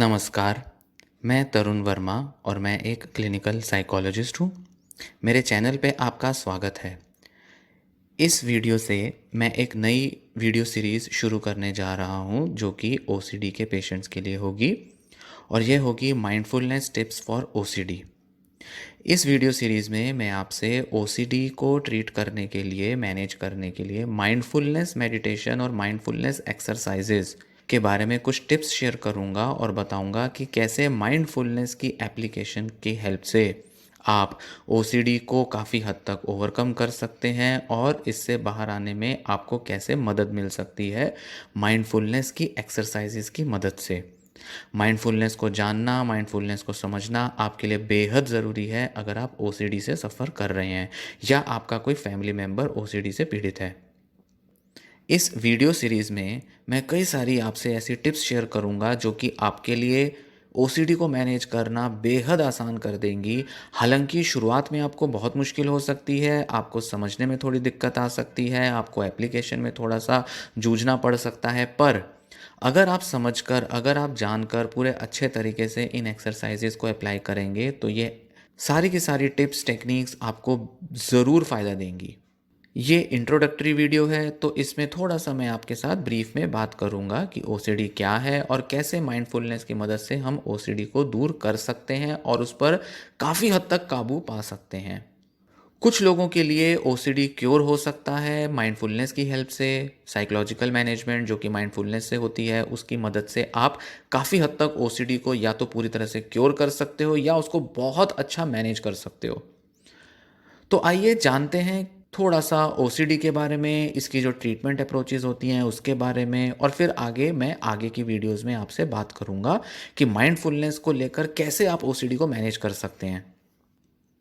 नमस्कार, मैं तरुण वर्मा और मैं एक क्लिनिकल साइकोलॉजिस्ट हूँ। मेरे चैनल पे आपका स्वागत है। इस वीडियो से मैं एक नई वीडियो सीरीज़ शुरू करने जा रहा हूँ जो कि ओसीडी के पेशेंट्स के लिए होगी और ये होगी माइंडफुलनेस टिप्स फॉर ओसीडी। इस वीडियो सीरीज़ में मैं आपसे ओसीडी को ट्रीट करने के लिए, मैनेज करने के लिए माइंडफुलनेस मेडिटेशन और माइंडफुलनेस एक्सरसाइजेज़ के बारे में कुछ टिप्स शेयर करूंगा और बताऊंगा कि कैसे माइंडफुलनेस की एप्लीकेशन की हेल्प से आप ओसीडी को काफ़ी हद तक ओवरकम कर सकते हैं और इससे बाहर आने में आपको कैसे मदद मिल सकती है माइंडफुलनेस की एक्सरसाइजेज़ की मदद से। माइंडफुलनेस को जानना, माइंडफुलनेस को समझना आपके लिए बेहद ज़रूरी है अगर आप ओसीडी से सफ़र कर रहे हैं या आपका कोई फैमिली मेम्बर ओसीडी से पीड़ित है। इस वीडियो सीरीज़ में मैं कई सारी आपसे ऐसी टिप्स शेयर करूंगा जो कि आपके लिए ओसीडी को मैनेज करना बेहद आसान कर देंगी। हालांकि शुरुआत में आपको बहुत मुश्किल हो सकती है, आपको समझने में थोड़ी दिक्कत आ सकती है, आपको एप्लीकेशन में थोड़ा सा जूझना पड़ सकता है, पर अगर आप समझकर, अगर आप जानकर पूरे अच्छे तरीके से इन एक्सरसाइजेस को अप्लाई करेंगे तो ये सारी की सारी टिप्स, टेक्निक्स आपको ज़रूर फ़ायदा देंगी। ये इंट्रोडक्टरी वीडियो है तो इसमें थोड़ा सा मैं आपके साथ ब्रीफ में बात करूंगा कि ओसीडी क्या है और कैसे माइंडफुलनेस की मदद से हम ओसीडी को दूर कर सकते हैं और उस पर काफ़ी हद तक काबू पा सकते हैं। कुछ लोगों के लिए ओसीडी क्योर हो सकता है माइंडफुलनेस की हेल्प से। साइकोलॉजिकल मैनेजमेंट जो कि माइंडफुलनेस से होती है उसकी मदद से आप काफ़ी हद तक ओसीडी को या तो पूरी तरह से क्योर कर सकते हो या उसको बहुत अच्छा मैनेज कर सकते हो। तो आइए जानते हैं थोड़ा सा ओसीडी के बारे में, इसकी जो ट्रीटमेंट अप्रोचेस होती हैं उसके बारे में, और फिर आगे मैं आगे की वीडियोस में आपसे बात करूंगा कि माइंडफुलनेस को लेकर कैसे आप ओसीडी को मैनेज कर सकते हैं।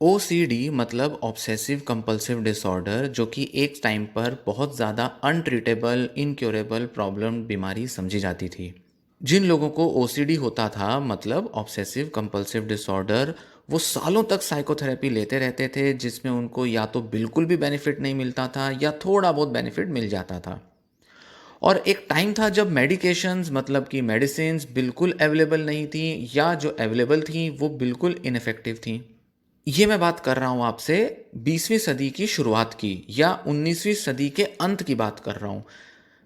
ओसीडी मतलब ऑब्सेसिव कंपल्सिव डिसऑर्डर, जो कि एक टाइम पर बहुत ज़्यादा अनट्रीटेबल, इनक्योरेबल प्रॉब्लम, बीमारी समझी जाती थी। जिन लोगों को ओसीडी होता था, मतलब ऑब्सेसिव कंपल्सिव डिसऑर्डर, वो सालों तक साइकोथेरेपी लेते रहते थे जिसमें उनको या तो बिल्कुल भी बेनिफिट नहीं मिलता था या थोड़ा बहुत बेनिफिट मिल जाता था। और एक टाइम था जब मेडिकेशंस, मतलब कि मेडिसिन्स बिल्कुल अवेलेबल नहीं थी या जो अवेलेबल थी वो बिल्कुल इनफेक्टिव थी। ये मैं बात कर रहा हूँ आपसे 20वीं सदी की शुरुआत की या 19वीं सदी के अंत की बात कर रहा हूँ।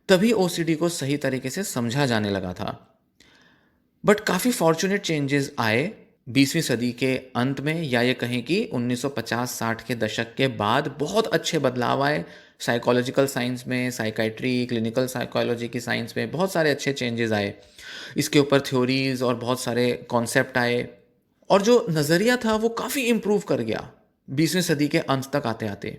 तभी ओसीडी को सही तरीके से समझा जाने लगा था। बट काफ़ी फॉर्चुनेट चेंजेस आए 20वीं सदी के अंत में, या ये कहें कि 1950-60 के दशक के बाद बहुत अच्छे बदलाव आए साइकोलॉजिकल साइंस में, साइकाइट्री, क्लिनिकल साइकोलॉजी की साइंस में बहुत सारे अच्छे चेंजेस आए। इसके ऊपर थ्योरीज और बहुत सारे कॉन्सेप्ट आए और जो नज़रिया था वो काफ़ी इम्प्रूव कर गया 20वीं सदी के अंत तक आते आते।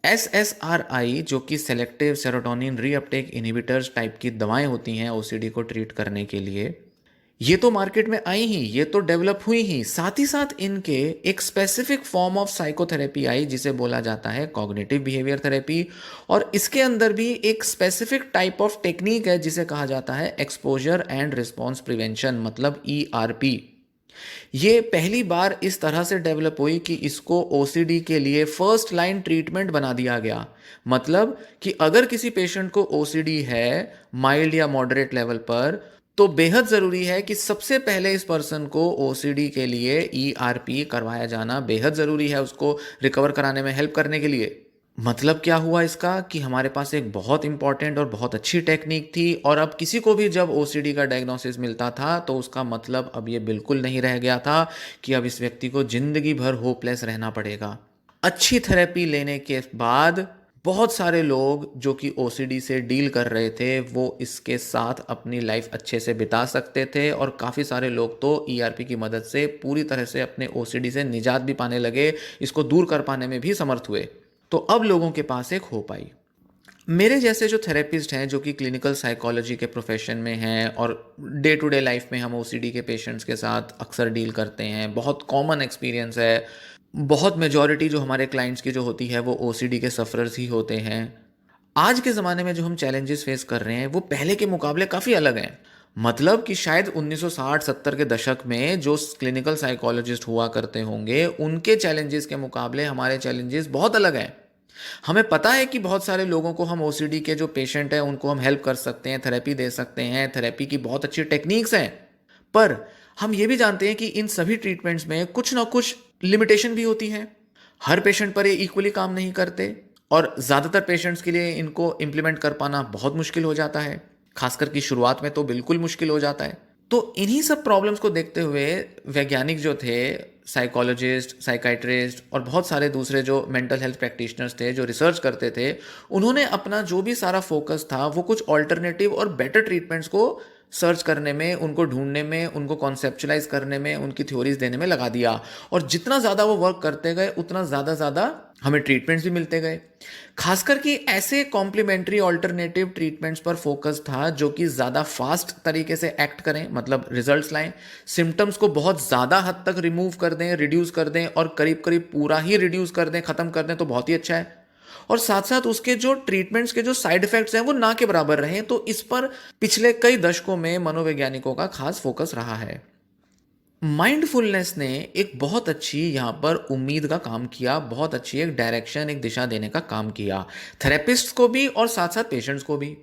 SSRI जो कि selective serotonin reuptake inhibitors type की दवाएं होती हैं ओसीडी को ट्रीट करने के लिए, ये तो मार्केट में आई ही, ये तो डेवलप हुई ही, साथ ही साथ इनके एक स्पेसिफिक फॉर्म ऑफ साइकोथेरेपी आई जिसे बोला जाता है कॉग्निटिव बिहेवियर थेरेपी। और इसके अंदर भी एक स्पेसिफिक टाइप ऑफ टेक्निक है जिसे कहा जाता है एक्सपोजर एंड रिस्पॉन्स प्रिवेंशन, मतलब ERP। ये पहली बार इस तरह से डेवलप हुई कि इसको ओसीडी के लिए फर्स्ट लाइन ट्रीटमेंट बना दिया गया। मतलब कि अगर किसी पेशेंट को ओसीडी है माइल्ड या मॉडरेट लेवल पर, तो बेहद ज़रूरी है कि सबसे पहले इस पर्सन को ओसीडी के लिए ERP करवाया जाना बेहद ज़रूरी है, उसको रिकवर कराने में हेल्प करने के लिए। मतलब क्या हुआ इसका कि हमारे पास एक बहुत इंपॉर्टेंट और बहुत अच्छी टेक्निक थी और अब किसी को भी जब ओसीडी का डायग्नोसिस मिलता था तो उसका मतलब अब ये बिल्कुल नहीं रह गया था कि अब इस व्यक्ति को ज़िंदगी भर होपलेस रहना पड़ेगा। अच्छी थेरेपी लेने के बाद बहुत सारे लोग जो कि ओसीडी से डील कर रहे थे वो इसके साथ अपनी लाइफ अच्छे से बिता सकते थे और काफ़ी सारे लोग तो ERP की मदद से पूरी तरह से अपने ओसीडी से निजात भी पाने लगे, इसको दूर कर पाने में भी समर्थ हुए। तो अब लोगों के पास एक होप आई। मेरे जैसे जो थेरेपिस्ट हैं जो कि क्लिनिकल साइकोलॉजी के प्रोफेशन में हैं और डे टू डे लाइफ में हम ओसीडी के पेशेंट्स के साथ अक्सर डील करते हैं, बहुत कॉमन एक्सपीरियंस है। बहुत मेजॉरिटी जो हमारे क्लाइंट्स की जो होती है वो ओसीडी के सफ़रर्स ही होते हैं। आज के ज़माने में जो हम चैलेंजेस फेस कर रहे हैं वो पहले के मुकाबले काफ़ी अलग हैं। मतलब कि शायद 1960-70 के दशक में जो क्लिनिकल साइकोलॉजिस्ट हुआ करते होंगे उनके चैलेंजेस के मुकाबले हमारे चैलेंजेस बहुत अलग हैं। हमें पता है कि बहुत सारे लोगों को हम ओसीडी के जो पेशेंट हैं उनको हम हेल्प कर सकते हैं, थेरेपी दे सकते हैं, थेरेपी की बहुत अच्छी टेक्निक्स हैं। पर हम ये भी जानते हैं कि इन सभी ट्रीटमेंट्स में कुछ ना कुछ लिमिटेशन भी होती है। हर पेशेंट पर ये इक्वली काम नहीं करते और ज़्यादातर पेशेंट्स के लिए इनको इम्प्लीमेंट कर पाना बहुत मुश्किल हो जाता है। खासकर कि शुरुआत में तो बिल्कुल मुश्किल हो जाता है। तो इन्हीं सब प्रॉब्लम्स को देखते हुए वैज्ञानिक जो थे, साइकोलॉजिस्ट, साइकाइट्रिस्ट और बहुत सारे दूसरे जो मेंटल हेल्थ प्रैक्टिशनर्स थे जो रिसर्च करते थे, उन्होंने अपना जो भी सारा फोकस था वो कुछ ऑल्टरनेटिव और बेटर ट्रीटमेंट्स को सर्च करने में, उनको ढूंढने में, उनको कॉन्सेप्चुलाइज करने में, उनकी थ्योरीज देने में लगा दिया। और जितना ज़्यादा वो वर्क करते गए उतना ज़्यादा हमें ट्रीटमेंट्स भी मिलते गए। खासकर कि ऐसे कॉम्प्लीमेंट्री ऑल्टरनेटिव ट्रीटमेंट्स पर फोकस था जो कि ज़्यादा फास्ट तरीके से एक्ट करें, मतलब रिजल्ट्स लाएं, सिम्टम्स को बहुत ज़्यादा हद तक रिमूव कर दें, रिड्यूस कर दें और करीब करीब पूरा ही रिड्यूस कर दें, ख़त्म कर दें तो बहुत ही अच्छा है। और साथ साथ उसके जो ट्रीटमेंट्स के जो साइड इफेक्ट्स हैं वो ना के बराबर रहें। तो इस पर पिछले कई दशकों में मनोवैज्ञानिकों का खास फोकस रहा है। माइंडफुलनेस ने एक बहुत अच्छी यहाँ पर उम्मीद का काम किया, बहुत अच्छी एक डायरेक्शन, एक दिशा देने का काम किया, थेरेपिस्ट्स को भी और साथ साथ पेशेंट्स को भी।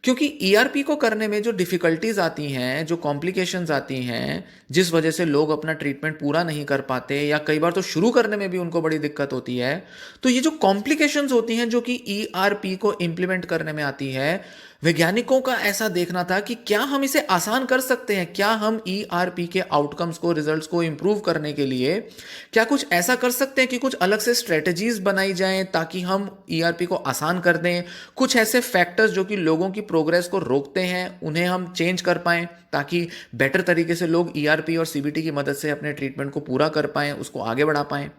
क्योंकि ईआरपी को करने में जो डिफ़िकल्टीज आती हैं, जो कॉम्प्लिकेशंस आती हैं, जिस वजह से लोग अपना ट्रीटमेंट पूरा नहीं कर पाते या कई बार तो शुरू करने में भी उनको बड़ी दिक्कत होती है, तो ये जो कॉम्प्लिकेशंस होती हैं जो कि ईआरपी को इम्प्लीमेंट करने में आती है, वैज्ञानिकों का ऐसा देखना था कि क्या हम इसे आसान कर सकते हैं, क्या हम ईआरपी के आउटकम्स को, रिजल्ट्स को इम्प्रूव करने के लिए क्या कुछ ऐसा कर सकते हैं कि कुछ अलग से स्ट्रेटजीज बनाई जाएं ताकि हम ईआरपी को आसान कर दें। कुछ ऐसे फैक्टर्स जो कि लोगों की प्रोग्रेस को रोकते हैं उन्हें हम चेंज कर पाएं ताकि बेटर तरीके से लोग ईआरपी और सीबीटी की मदद से अपने ट्रीटमेंट को पूरा कर पाएं, उसको आगे बढ़ा पाएं।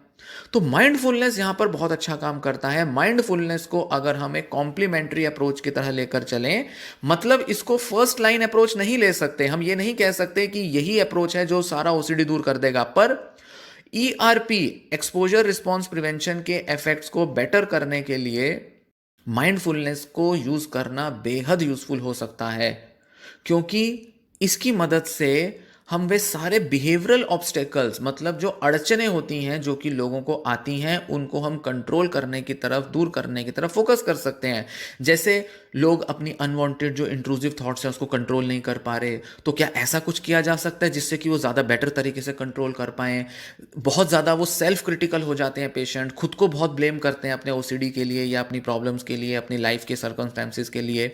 तो माइंडफुलनेस यहां पर बहुत अच्छा काम करता है। माइंडफुलनेस को अगर हम एक कॉम्प्लीमेंट्री अप्रोच की तरह लेकर चलें, मतलब इसको फर्स्ट लाइन अप्रोच नहीं ले सकते, हम ये नहीं कह सकते कि यही अप्रोच है जो सारा ओसीडी दूर कर देगा, पर ईआरपी, एक्सपोजर रिस्पॉन्स प्रिवेंशन के इफेक्ट्स को बेटर करने के लिए माइंडफुलनेस को यूज करना बेहद यूजफुल हो सकता है। क्योंकि इसकी मदद से हम वे सारे बिहेवियरल ऑब्स्टेकल्स, मतलब जो अड़चने होती हैं जो कि लोगों को आती हैं, उनको हम कंट्रोल करने की तरफ, दूर करने की तरफ फोकस कर सकते हैं। जैसे लोग अपनी अनवांटेड जो इंट्रूसिव थॉट्स हैं उसको कंट्रोल नहीं कर पा रहे, तो क्या ऐसा कुछ किया जा सकता है जिससे कि वो ज़्यादा बेटर तरीके से कंट्रोल कर पाएँ। बहुत ज़्यादा वो सेल्फ क्रिटिकल हो जाते हैं पेशेंट, खुद को बहुत ब्लेम करते हैं अपने ओसीडी के लिए या अपनी प्रॉब्लम्स के लिए, अपनी लाइफ के सर्कमस्टेंसेस के लिए,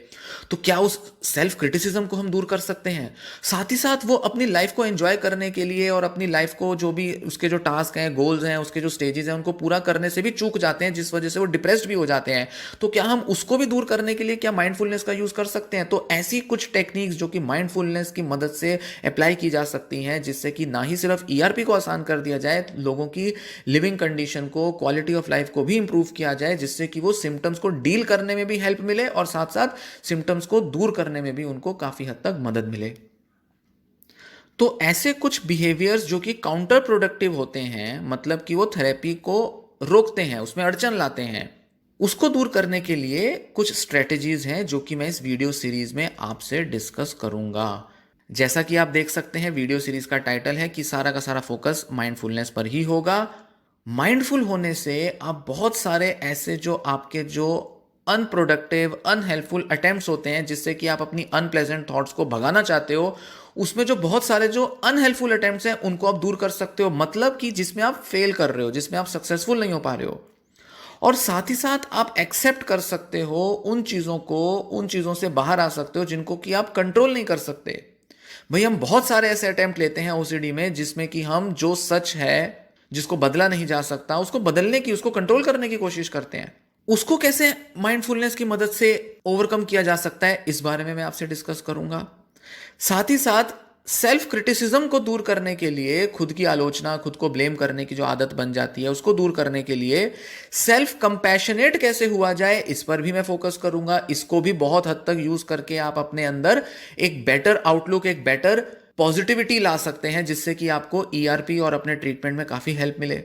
तो क्या उस सेल्फ क्रिटिसिज्म को हम दूर कर सकते हैं। साथ ही साथ वो अपनी लाइफ को एंजॉय करने के लिए और अपनी लाइफ को जो भी उसके जो टास्क हैं, गोल्स हैं, उसके जो स्टेजेस हैं, उनको पूरा करने से भी चूक जाते हैं, जिस वजह से वो डिप्रेस्ड भी हो जाते हैं। तो क्या हम उसको भी दूर करने के लिए क्या माइंडफुलनेस का यूज कर सकते हैं। तो ऐसी कुछ टेक्निक्स जो कि माइंडफुलनेस की मदद से अप्लाई की जा सकती हैं, जिससे कि ना ही सिर्फ ईआरपी को आसान कर दिया जाए, लोगों की लिविंग कंडीशन को, क्वालिटी ऑफ लाइफ को भी इंप्रूव किया जाए, जिससे कि वो सिम्टम्स को डील करने में भी हेल्प मिले और साथ साथ सिम्टम्स को दूर करने में भी उनको काफी हद तक मदद मिले। तो ऐसे कुछ बिहेवियर्स जो कि काउंटर प्रोडक्टिव होते हैं, मतलब कि वो थेरेपी को रोकते हैं, उसमें अड़चन लाते हैं, उसको दूर करने के लिए कुछ स्ट्रेटजीज हैं जो कि मैं इस वीडियो सीरीज में आपसे डिस्कस करूंगा। जैसा कि आप देख सकते हैं, वीडियो सीरीज का टाइटल है कि सारा का सारा फोकस माइंडफुलनेस पर ही होगा। माइंडफुल होने से आप बहुत सारे ऐसे जो आपके जो अनप्रोडक्टिव, अनहेल्पफुल अटेम्प्ट्स होते हैं, जिससे कि आप अपनी अनप्लेजेंट थॉट्स को भगाना चाहते हो, उसमें जो बहुत सारे जो अनहेल्पफुल अटेम्प्ट्स हैं उनको आप दूर कर सकते हो। मतलब कि जिसमें आप फेल कर रहे हो, जिसमें आप सक्सेसफुल नहीं हो पा रहे हो, और साथ ही साथ आप एक्सेप्ट कर सकते हो उन चीज़ों को, उन चीज़ों से बाहर आ सकते हो जिनको कि आप कंट्रोल नहीं कर सकते। भाई, हम बहुत सारे ऐसे अटेम्प्ट लेते हैं ओसीडी में जिसमें कि हम जो सच है, जिसको बदला नहीं जा सकता, उसको बदलने की, उसको कंट्रोल करने की कोशिश करते हैं। उसको कैसे माइंडफुलनेस की मदद से ओवरकम किया जा सकता है, इस बारे में मैं आपसे डिस्कस करूंगा। साथ ही साथ सेल्फ क्रिटिसिज्म को दूर करने के लिए, खुद की आलोचना, खुद को ब्लेम करने की जो आदत बन जाती है, उसको दूर करने के लिए सेल्फ कंपैशनेट कैसे हुआ जाए, इस पर भी मैं फोकस करूंगा। इसको भी बहुत हद तक यूज करके आप अपने अंदर एक बेटर आउटलुक, एक बेटर पॉजिटिविटी ला सकते हैं, जिससे कि आपको ईआरपी और अपने ट्रीटमेंट में काफी हेल्प मिले।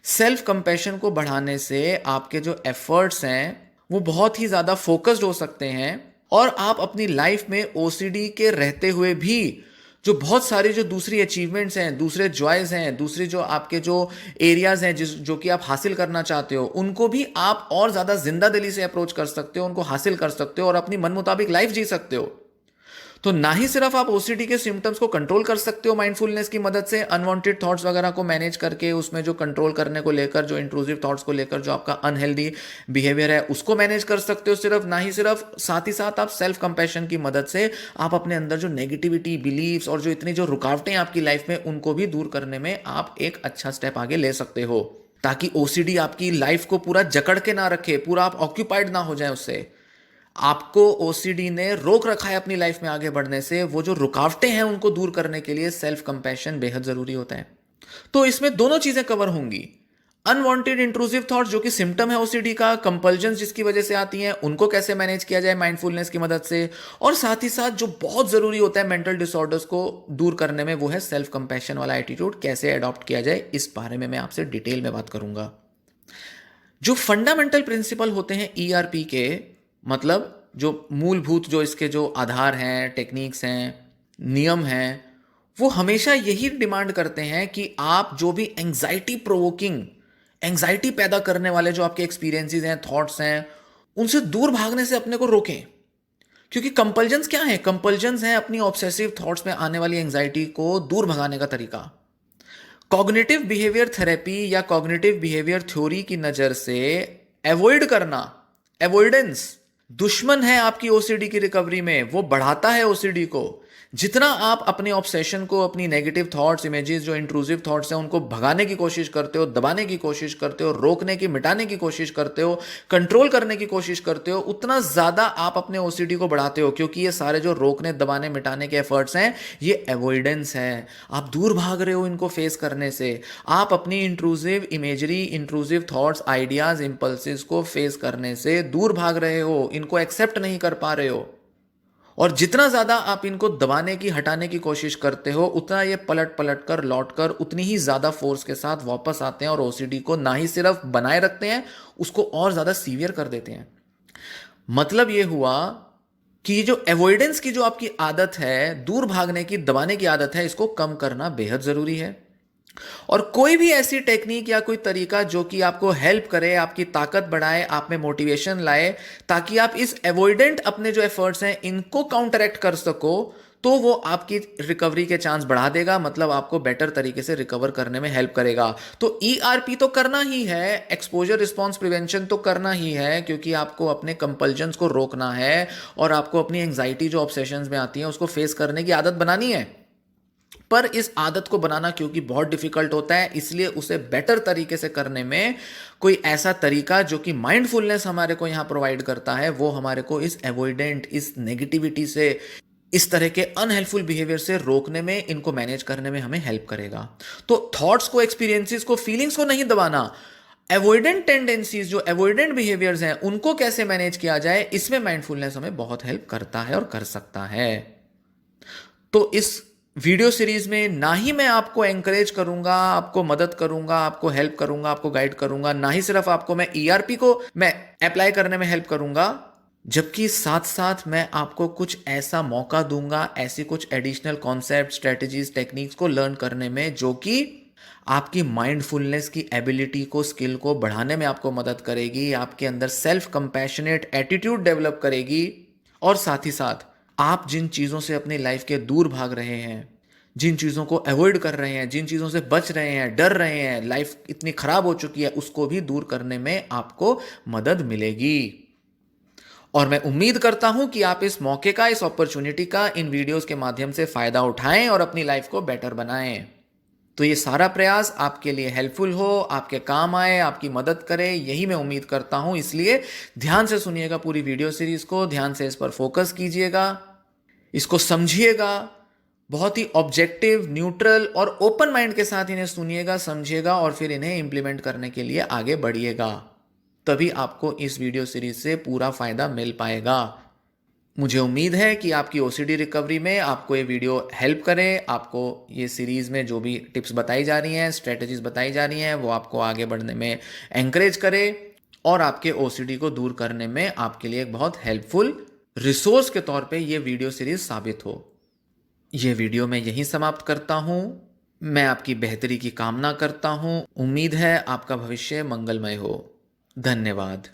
सेल्फ कंपैशन को बढ़ाने से आपके जो एफर्ट्स हैं वो बहुत ही ज़्यादा फोकस्ड हो सकते हैं, और आप अपनी लाइफ में ओसीडी के रहते हुए भी जो बहुत सारी जो दूसरी अचीवमेंट्स हैं, दूसरे जॉयज हैं, दूसरे जो आपके जो एरियाज हैं जो कि आप हासिल करना चाहते हो, उनको भी आप और ज़्यादा जिंदा दिली से अप्रोच कर सकते हो, उनको हासिल कर सकते हो और अपनी मन मुताबिक लाइफ जी सकते हो। तो ना ही सिर्फ आप ओसीडी के सिम्टम्स को कंट्रोल कर सकते हो माइंडफुलनेस की मदद से, अनवांटेड थॉट्स वगैरह को मैनेज करके उसमें जो कंट्रोल करने को लेकर, जो इंट्रूसिव थॉट्स को लेकर जो आपका अनहेल्दी बिहेवियर है उसको मैनेज कर सकते हो सिर्फ, ना ही सिर्फ, साथ ही साथ आप सेल्फ कंपैशन की मदद से आप अपने अंदर जो नेगेटिविटी, बिलीव्स और जो इतनी जो रुकावटें आपकी लाइफ में उनको भी दूर करने में आप एक अच्छा स्टेप आगे ले सकते हो, ताकि ओसीडी आपकी लाइफ को पूरा जकड़ के ना रखे, पूरा आप ऑक्यूपाइड ना हो जाए उससे। आपको ओसीडी ने रोक रखा है अपनी लाइफ में आगे बढ़ने से, वो जो रुकावटें हैं उनको दूर करने के लिए सेल्फ कंपैशन बेहद जरूरी होता है। तो इसमें दोनों चीजें कवर होंगी, अनवांटेड इंट्रूसिव थॉट्स जो कि सिम्टम है ओसीडी का, कंपल्जन जिसकी वजह से आती हैं उनको कैसे मैनेज किया जाए माइंडफुलनेस की मदद से, और साथ ही साथ जो बहुत जरूरी होता है मेंटल डिसऑर्डर्स को दूर करने में, वो है सेल्फ कंपैशन वाला एटीट्यूड कैसे अडॉप्ट किया जाए। इस बारे में मैं आपसे डिटेल में बात करूंगा। जो फंडामेंटल प्रिंसिपल होते हैं ईआरपी के, मतलब जो मूलभूत जो इसके जो आधार हैं, टेक्निक्स हैं, नियम हैं, वो हमेशा यही डिमांड करते हैं कि आप जो भी एंग्जाइटी प्रोवोकिंग, एंग्जाइटी पैदा करने वाले जो आपके एक्सपीरियंसेस हैं, थॉट्स हैं, उनसे दूर भागने से अपने को रोकें। क्योंकि कंपल्जन्स क्या है? कंपल्जन्स हैं अपनी ऑब्सेसिव थॉट्स में आने वाली एंग्जाइटी को दूर भगाने का तरीका। कॉग्निटिव बिहेवियर थेरेपी या कॉग्निटिव बिहेवियर थ्योरी की नजर से अवॉइड करना, अवॉइडेंस दुश्मन है आपकी ओसीडी की रिकवरी में, वो बढ़ाता है ओसीडी को। जितना आप अपने ऑब्सेशन को, अपनी नेगेटिव थॉट्स, इमेजेस, जो इंट्रूसिव थॉट्स हैं उनको भगाने की कोशिश करते हो, दबाने की कोशिश करते हो, रोकने की, मिटाने की कोशिश करते हो, कंट्रोल करने की कोशिश करते हो, उतना ज्यादा आप अपने ओसीडी को बढ़ाते हो। क्योंकि ये सारे जो रोकने, दबाने, मिटाने के एफर्ट्स हैं ये अवॉइडेंस है, आप दूर भाग रहे हो इनको फेस करने से। आप अपनी intrusive imagery, intrusive thoughts, ideas, impulses को फेस करने से दूर भाग रहे हो, इनको एक्सेप्ट नहीं कर पा रहे हो। और जितना ज्यादा आप इनको दबाने की, हटाने की कोशिश करते हो, उतना ये पलट पलट कर, लौट कर उतनी ही ज्यादा फोर्स के साथ वापस आते हैं और ओसीडी को ना ही सिर्फ बनाए रखते हैं, उसको और ज्यादा सीवियर कर देते हैं। मतलब ये हुआ कि जो अवॉइडेंस की जो आपकी आदत है, दूर भागने की, दबाने की आदत है, इसको कम करना बेहद जरूरी है। और कोई भी ऐसी टेक्निक या कोई तरीका जो कि आपको हेल्प करे, आपकी ताकत बढ़ाए, आप में मोटिवेशन लाए, ताकि आप इस अवॉइडेंट अपने जो एफर्ट्स हैं इनको काउंटरैक्ट कर सको, तो वो आपकी रिकवरी के चांस बढ़ा देगा, मतलब आपको बेटर तरीके से रिकवर करने में हेल्प करेगा। तो ईआरपी तो करना ही है, एक्सपोजर रिस्पॉन्स प्रिवेंशन तो करना ही है, क्योंकि आपको अपने कंपल्जन्स को रोकना है और आपको अपनी एंग्जाइटी जो ऑब्सेशंस में आती है उसको फेस करने की आदत बनानी है। पर इस आदत को बनाना क्योंकि बहुत डिफिकल्ट होता है, इसलिए उसे बेटर तरीके से करने में कोई ऐसा तरीका जो कि माइंडफुलनेस हमारे को यहां प्रोवाइड करता है, वो हमारे को इस अवॉइडेंट, इस नेगेटिविटी से, इस तरह के अनहेल्पफुल बिहेवियर से रोकने में, इनको मैनेज करने में हमें हेल्प करेगा। तो थॉट्स को, एक्सपीरियंसेस को, फीलिंग्स को नहीं दबाना, अवॉइडेंट टेंडेंसीज, जो अवॉइडेंट बिहेवियर्स हैं उनको कैसे मैनेज किया जाए, इसमें माइंडफुलनेस हमें बहुत हेल्प करता है और कर सकता है। तो इस वीडियो सीरीज में ना ही मैं आपको एंकरेज करूंगा, आपको मदद करूंगा, आपको हेल्प करूंगा, आपको गाइड करूंगा, ना ही सिर्फ आपको मैं ईआरपी को मैं अप्लाई करने में हेल्प करूंगा, जबकि साथ साथ मैं आपको कुछ ऐसा मौका दूंगा, ऐसी कुछ एडिशनल कॉन्सेप्ट, स्ट्रेटजीज, टेक्निक्स को लर्न करने में जो कि आपकी माइंडफुलनेस की एबिलिटी को, स्किल को बढ़ाने में आपको मदद करेगी, आपके अंदर सेल्फ कंपैशनेट एटीट्यूड डेवलप करेगी। और साथ ही साथ आप जिन चीज़ों से अपनी लाइफ के दूर भाग रहे हैं, जिन चीज़ों को अवॉइड कर रहे हैं, जिन चीज़ों से बच रहे हैं, डर रहे हैं, लाइफ इतनी खराब हो चुकी है, उसको भी दूर करने में आपको मदद मिलेगी। और मैं उम्मीद करता हूं कि आप इस मौके का, इस अपॉर्चुनिटी का, इन वीडियोस के माध्यम से फायदा उठाएं और अपनी लाइफ को बेटर बनाएं। तो ये सारा प्रयास आपके लिए हेल्पफुल हो, आपके काम आए, आपकी मदद करे, यही मैं उम्मीद करता हूं। इसलिए ध्यान से सुनिएगा पूरी वीडियो सीरीज को, ध्यान से इस पर फोकस कीजिएगा, इसको समझिएगा, बहुत ही ऑब्जेक्टिव, न्यूट्रल और ओपन माइंड के साथ इन्हें सुनिएगा, समझिएगा और फिर इन्हें इंप्लीमेंट करने के लिए आगे बढ़िएगा। तभी आपको इस वीडियो सीरीज से पूरा फायदा मिल पाएगा। मुझे उम्मीद है कि आपकी ओसीडी रिकवरी में आपको ये वीडियो हेल्प करे, आपको ये सीरीज में जो भी टिप्स बताई जा रही हैं, स्ट्रेटजीज बताई जा रही हैं, वो आपको आगे बढ़ने में एंकरेज करे और आपके ओसीडी को दूर करने में आपके लिए एक बहुत हेल्पफुल रिसोर्स के तौर पे ये वीडियो सीरीज साबित हो। ये वीडियो मैं यहीं समाप्त करता हूँ। मैं आपकी बेहतरी की कामना करता हूँ। उम्मीद है आपका भविष्य मंगलमय हो। धन्यवाद।